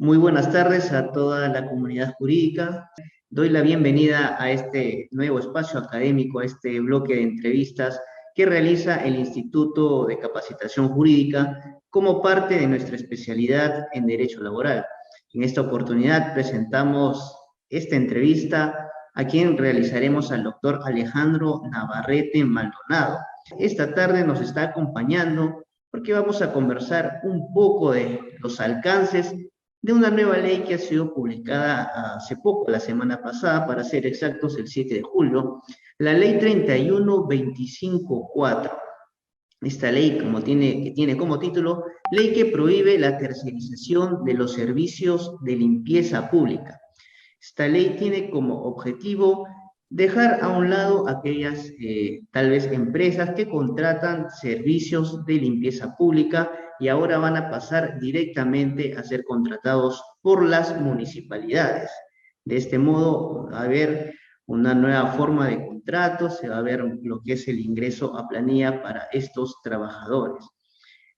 Muy buenas tardes a toda la comunidad jurídica. Doy la bienvenida a este nuevo espacio académico, a este bloque de entrevistas que realiza el Instituto de Capacitación Jurídica como parte de nuestra especialidad en Derecho Laboral. En esta oportunidad presentamos esta entrevista a quien realizaremos al doctor Alejandro Navarrete Maldonado. Esta tarde nos está acompañando porque vamos a conversar un poco de los alcances de una nueva ley que ha sido publicada hace poco, la semana pasada, para ser exactos, el 7 de julio, la ley 31.25.4. Esta ley que tiene como título, ley que prohíbe la tercerización de los servicios de limpieza pública. Esta ley tiene como objetivo dejar a un lado aquellas tal vez empresas que contratan servicios de limpieza pública y ahora van a pasar directamente a ser contratados por las municipalidades. De este modo, va a haber una nueva forma de contrato, se va a ver lo que es el ingreso a planilla para estos trabajadores.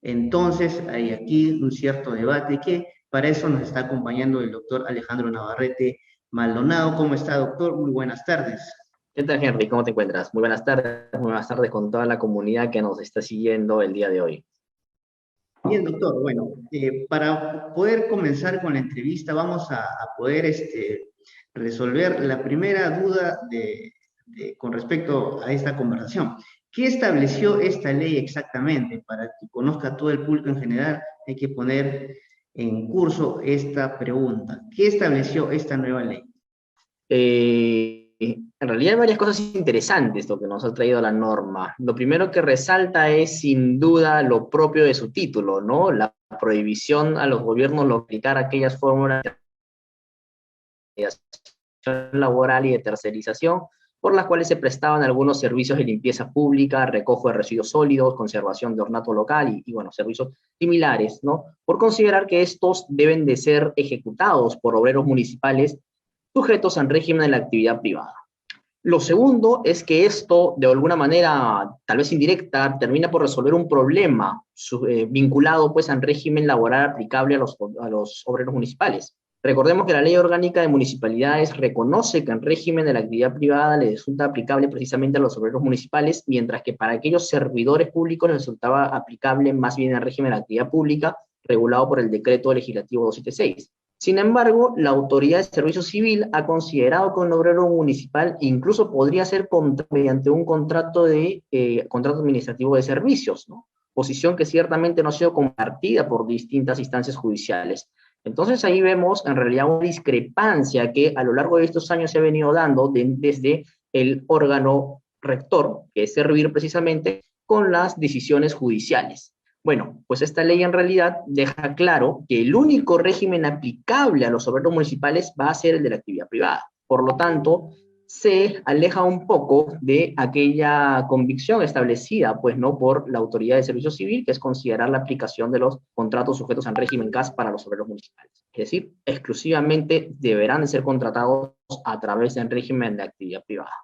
Entonces, hay aquí un cierto debate que para eso nos está acompañando el doctor Alejandro Navarrete Maldonado. ¿Cómo está, doctor? Muy buenas tardes. ¿Qué tal, Henry? ¿Cómo te encuentras? Muy buenas tardes con toda la comunidad que nos está siguiendo el día de hoy. Bien, doctor. Bueno, para poder comenzar con la entrevista, vamos a poder resolver la primera duda con respecto a esta conversación. ¿Qué estableció esta ley exactamente? Para que conozca todo el público en general, hay que poner en curso esta pregunta. ¿Qué estableció esta nueva ley? En realidad hay varias cosas interesantes lo que nos ha traído la norma. Lo primero que resalta es sin duda lo propio de su título, ¿no? La prohibición a los gobiernos de aplicar aquellas fórmulas de laboral y de tercerización por las cuales se prestaban algunos servicios de limpieza pública, recojo de residuos sólidos, conservación de ornato local y bueno, servicios similares, ¿no? Por considerar que estos deben de ser ejecutados por obreros municipales sujetos al régimen de la actividad privada. Lo segundo es que esto, de alguna manera, tal vez indirecta, termina por resolver un problema vinculado pues al régimen laboral aplicable a los obreros municipales. Recordemos que la Ley Orgánica de Municipalidades reconoce que el régimen de la actividad privada le resulta aplicable precisamente a los obreros municipales, mientras que para aquellos servidores públicos les resultaba aplicable más bien el régimen de la actividad pública regulado por el Decreto Legislativo 276. Sin embargo, la Autoridad de Servicio Civil ha considerado que un obrero municipal incluso podría ser mediante un contrato administrativo de servicios, ¿no? Posición que ciertamente no ha sido compartida por distintas instancias judiciales. Entonces ahí vemos en realidad una discrepancia que a lo largo de estos años se ha venido dando desde el órgano rector, que es servir precisamente con las decisiones judiciales. Bueno, pues esta ley en realidad deja claro que el único régimen aplicable a los obreros municipales va a ser el de la actividad privada. Por lo tanto, se aleja un poco de aquella convicción establecida, pues, ¿no?, por la Autoridad de Servicio Civil, que es considerar la aplicación de los contratos sujetos al régimen CAS para los obreros municipales. Es decir, exclusivamente deberán de ser contratados a través del régimen de actividad privada.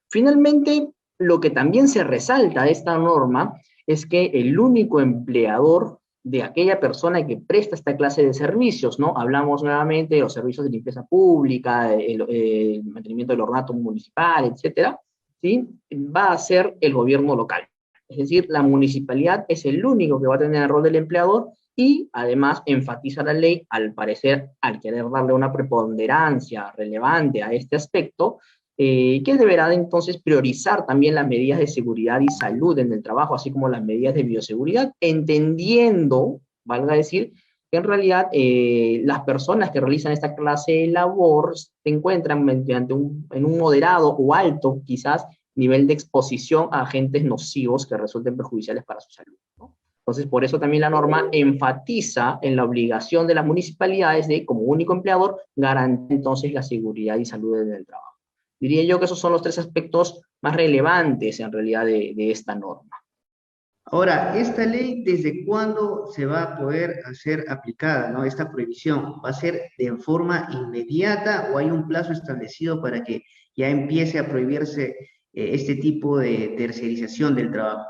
Finalmente, lo que también se resalta de esta norma es que el único empleador de aquella persona que presta esta clase de servicios, ¿no? Hablamos nuevamente de los servicios de limpieza pública, el mantenimiento del ornato municipal, etcétera, ¿sí? Va a ser el gobierno local. Es decir, la municipalidad es el único que va a tener el rol del empleador y además enfatiza la ley, al parecer, al querer darle una preponderancia relevante a este aspecto, que deberá entonces priorizar también las medidas de seguridad y salud en el trabajo, así como las medidas de bioseguridad, entendiendo, valga decir, que en realidad las personas que realizan esta clase de labor se encuentran mediante en un moderado o alto, quizás, nivel de exposición a agentes nocivos que resulten perjudiciales para su salud, ¿no? Entonces, por eso también la norma enfatiza en la obligación de las municipalidades de, como único empleador, garantizar entonces la seguridad y salud en el trabajo. Diría yo que esos son los tres aspectos más relevantes en realidad de esta norma. Ahora, ¿esta ley desde cuándo se va a poder hacer aplicada, ¿no? Esta prohibición, ¿va a ser de forma inmediata o hay un plazo establecido para que ya empiece a prohibirse este tipo de tercerización del trabajo?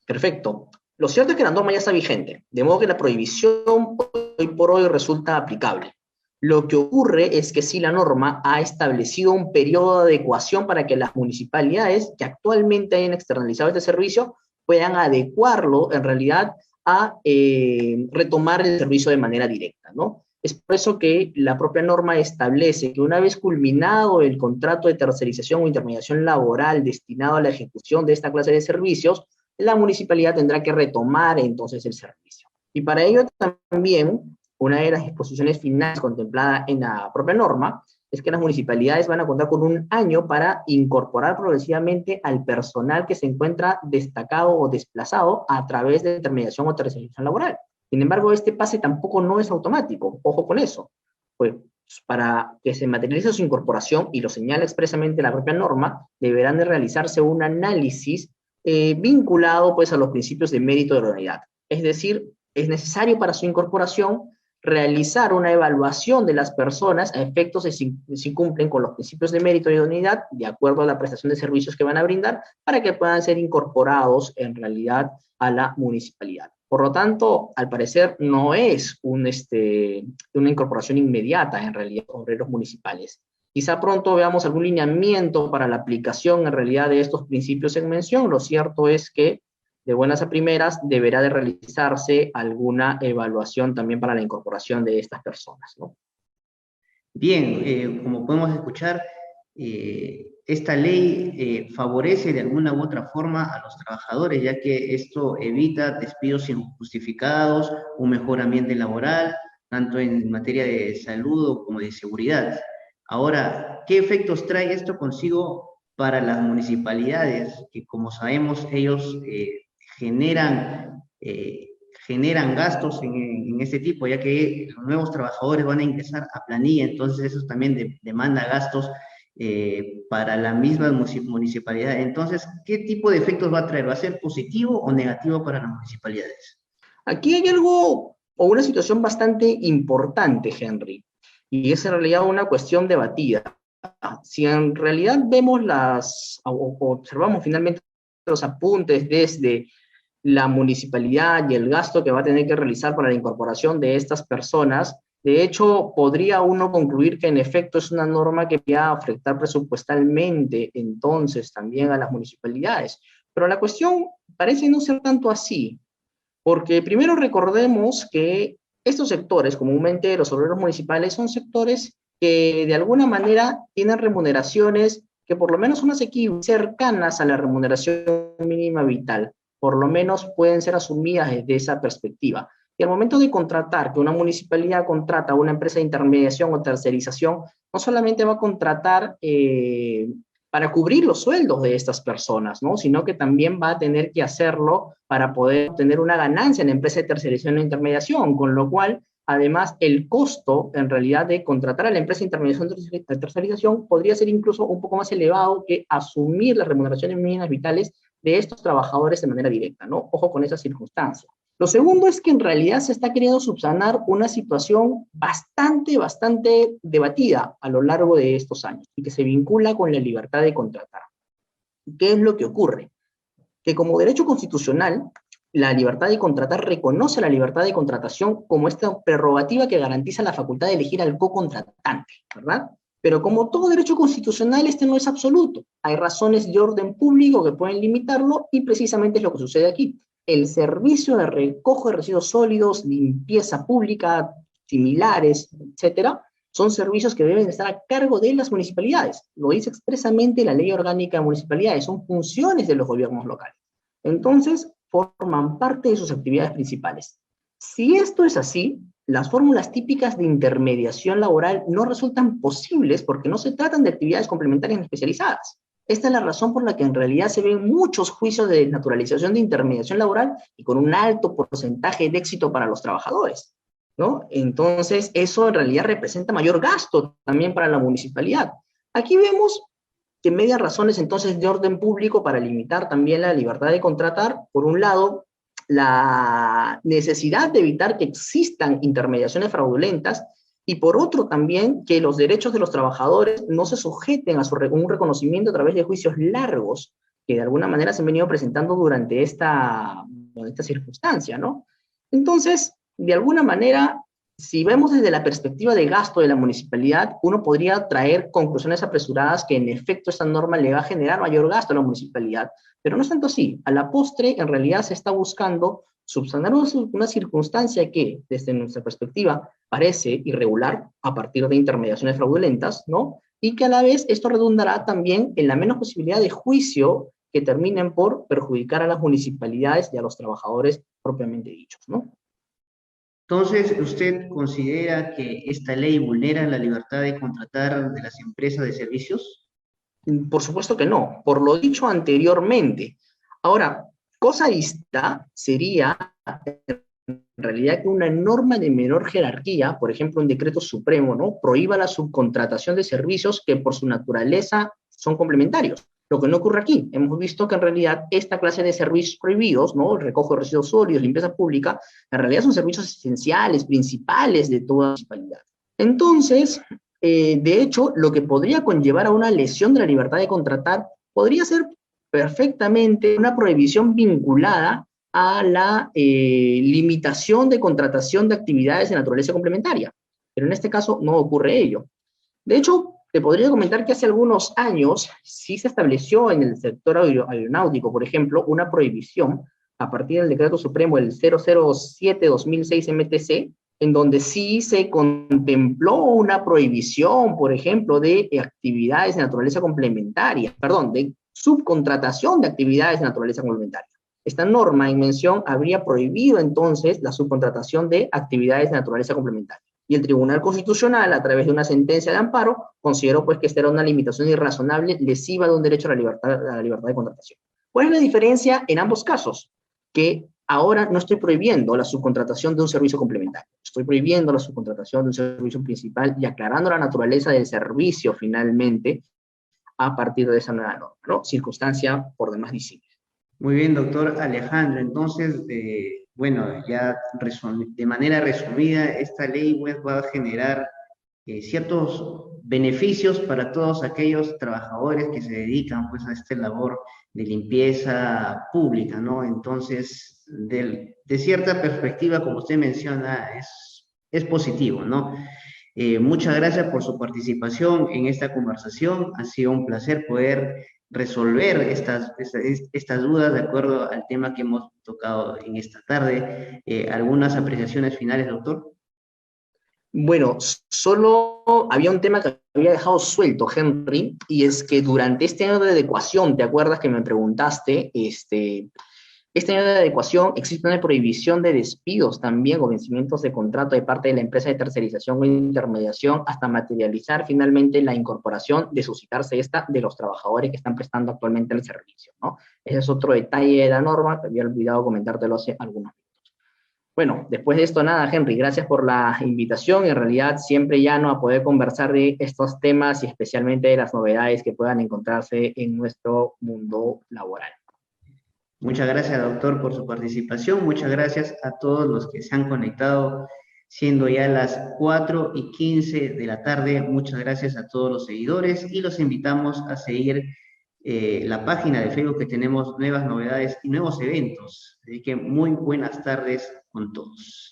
Perfecto. Lo cierto es que la norma ya está vigente, de modo que la prohibición hoy por hoy resulta aplicable. Lo que ocurre es que sí, la norma ha establecido un periodo de adecuación para que las municipalidades que actualmente hayan externalizado este servicio puedan adecuarlo en realidad a retomar el servicio de manera directa, ¿no? Es por eso que la propia norma establece que una vez culminado el contrato de tercerización o intermediación laboral destinado a la ejecución de esta clase de servicios, la municipalidad tendrá que retomar entonces el servicio. Y para ello también, una de las disposiciones finales contemplada en la propia norma es que las municipalidades van a contar con un año para incorporar progresivamente al personal que se encuentra destacado o desplazado a través de intermediación o tercerización laboral. Sin embargo, este pase tampoco no es automático, ojo con eso. Pues para que se materialice su incorporación, y lo señala expresamente la propia norma, deberán de realizarse un análisis vinculado pues a los principios de mérito de la unidad. Es decir, es necesario para su incorporación realizar una evaluación de las personas a efectos de si cumplen con los principios de mérito y idoneidad de acuerdo a la prestación de servicios que van a brindar para que puedan ser incorporados en realidad a la municipalidad. Por lo tanto, al parecer no es una incorporación inmediata en realidad de obreros municipales. Quizá pronto veamos algún lineamiento para la aplicación en realidad de estos principios en mención. Lo cierto es que de buenas a primeras deberá de realizarse alguna evaluación también para la incorporación de estas personas, ¿no? Bien, como podemos escuchar, esta ley favorece de alguna u otra forma a los trabajadores, ya que esto evita despidos injustificados, un mejor ambiente laboral, tanto en materia de salud como de seguridad. Ahora, ¿qué efectos trae esto consigo para las municipalidades? Que como sabemos, ellos generan, eh, generan gastos en este tipo, ya que los nuevos trabajadores van a ingresar a planilla, entonces eso también demanda gastos para la misma municipalidad. Entonces, ¿qué tipo de efectos va a traer? ¿Va a ser positivo o negativo para las municipalidades? Aquí hay algo o una situación bastante importante, Henry, y es en realidad una cuestión debatida. Si en realidad vemos o observamos finalmente los apuntes desde la municipalidad y el gasto que va a tener que realizar para la incorporación de estas personas, de hecho, podría uno concluir que en efecto es una norma que va a afectar presupuestalmente entonces también a las municipalidades. Pero la cuestión parece no ser tanto así, porque primero recordemos que estos sectores, comúnmente los obreros municipales, son sectores que de alguna manera tienen remuneraciones que por lo menos son asequibles, cercanas a la remuneración mínima vital, por lo menos pueden ser asumidas desde esa perspectiva. Y al momento de contratar, que una municipalidad contrata a una empresa de intermediación o tercerización, no solamente va a contratar para cubrir los sueldos de estas personas, ¿no? Sino que también va a tener que hacerlo para poder obtener una ganancia en la empresa de tercerización o intermediación, con lo cual, además, el costo, en realidad, de contratar a la empresa de intermediación o tercerización podría ser incluso un poco más elevado que asumir las remuneraciones mínimas vitales de estos trabajadores de manera directa, ¿no? Ojo con esa circunstancia. Lo segundo es que en realidad se está queriendo subsanar una situación bastante debatida a lo largo de estos años y que se vincula con la libertad de contratar. ¿Qué es lo que ocurre? Que como derecho constitucional, la libertad de contratar reconoce la libertad de contratación como esta prerrogativa que garantiza la facultad de elegir al co-contratante, ¿verdad? Pero como todo derecho constitucional, este no es absoluto. Hay razones de orden público que pueden limitarlo y precisamente es lo que sucede aquí. El servicio de recojo de residuos sólidos, limpieza pública, similares, etcétera, son servicios que deben estar a cargo de las municipalidades. Lo dice expresamente la Ley Orgánica de Municipalidades, son funciones de los gobiernos locales. Entonces, forman parte de sus actividades principales. Si esto es así, las fórmulas típicas de intermediación laboral no resultan posibles porque no se tratan de actividades complementarias ni especializadas. Esta es la razón por la que en realidad se ven muchos juicios de naturalización de intermediación laboral y con un alto porcentaje de éxito para los trabajadores, ¿no? Entonces, eso en realidad representa mayor gasto también para la municipalidad. Aquí vemos que medias razones entonces de orden público para limitar también la libertad de contratar, por un lado, la necesidad de evitar que existan intermediaciones fraudulentas y por otro también que los derechos de los trabajadores no se sujeten a un reconocimiento a través de juicios largos que de alguna manera se han venido presentando durante esta con esta circunstancia, ¿no? Entonces, de alguna manera, si vemos desde la perspectiva de gasto de la municipalidad, uno podría traer conclusiones apresuradas que en efecto esta norma le va a generar mayor gasto a la municipalidad, pero no es tanto así. A la postre, en realidad se está buscando subsanar una circunstancia que, desde nuestra perspectiva, parece irregular a partir de intermediaciones fraudulentas, ¿no? Y que a la vez esto redundará también en la menos posibilidad de juicio que terminen por perjudicar a las municipalidades y a los trabajadores propiamente dichos, ¿no? Entonces, ¿usted considera que esta ley vulnera la libertad de contratar de las empresas de servicios? Por supuesto que no, por lo dicho anteriormente. Ahora, cosa esta sería en realidad que una norma de menor jerarquía, por ejemplo, un decreto supremo, ¿no?, prohíba la subcontratación de servicios que por su naturaleza son complementarios. Lo que no ocurre aquí. Hemos visto que en realidad esta clase de servicios prohibidos, ¿no?, el recojo de residuos sólidos, limpieza pública, en realidad son servicios esenciales, principales de toda municipalidad. Entonces, de hecho, lo que podría conllevar a una lesión de la libertad de contratar podría ser perfectamente una prohibición vinculada a la limitación de contratación de actividades de naturaleza complementaria. Pero en este caso no ocurre ello. De hecho, te podría comentar que hace algunos años sí se estableció en el sector aeronáutico, por ejemplo, una prohibición a partir del decreto supremo el 007-2006 MTC, en donde sí se contempló una prohibición, por ejemplo, de actividades de naturaleza complementaria, perdón, de subcontratación de actividades de naturaleza complementaria. Esta norma en mención habría prohibido entonces la subcontratación de actividades de naturaleza complementaria. Y el Tribunal Constitucional, a través de una sentencia de amparo, consideró pues que esta era una limitación irrazonable, lesiva de un derecho a la libertad de contratación. ¿Cuál es la diferencia en ambos casos? Que ahora no estoy prohibiendo la subcontratación de un servicio complementario, estoy prohibiendo la subcontratación de un servicio principal y aclarando la naturaleza del servicio finalmente a partir de esa nueva norma, ¿no? Circunstancia por demás disímil. Muy bien, doctor Alejandro. Entonces, bueno, ya de manera resumida, esta ley pues, va a generar ciertos beneficios para todos aquellos trabajadores que se dedican pues, a esta labor de limpieza pública, ¿no? Entonces, de cierta perspectiva, como usted menciona, es positivo, ¿no? Muchas gracias por su participación en esta conversación. Ha sido un placer poder resolver estas dudas de acuerdo al tema que hemos tocado en esta tarde. ¿Algunas apreciaciones finales, doctor? Bueno, solo había un tema que había dejado suelto, Henry, y es que durante este año de adecuación, ¿te acuerdas que me preguntaste? Este año de adecuación existe una prohibición de despidos también o vencimientos de contrato de parte de la empresa de tercerización o intermediación hasta materializar finalmente la incorporación de suscitarse esta de los trabajadores que están prestando actualmente el servicio, ¿no? Ese es otro detalle de la norma que había olvidado comentártelo hace algunos minutos. Bueno, después de esto nada, Henry, gracias por la invitación. En realidad siempre llano a poder conversar de estos temas y especialmente de las novedades que puedan encontrarse en nuestro mundo laboral. Muchas gracias, doctor, por su participación. Muchas gracias a todos los que se han conectado, siendo ya las 4:15 de la tarde. Muchas gracias a todos los seguidores y los invitamos a seguir la página de Facebook, que tenemos nuevas novedades y nuevos eventos. Así que muy buenas tardes con todos.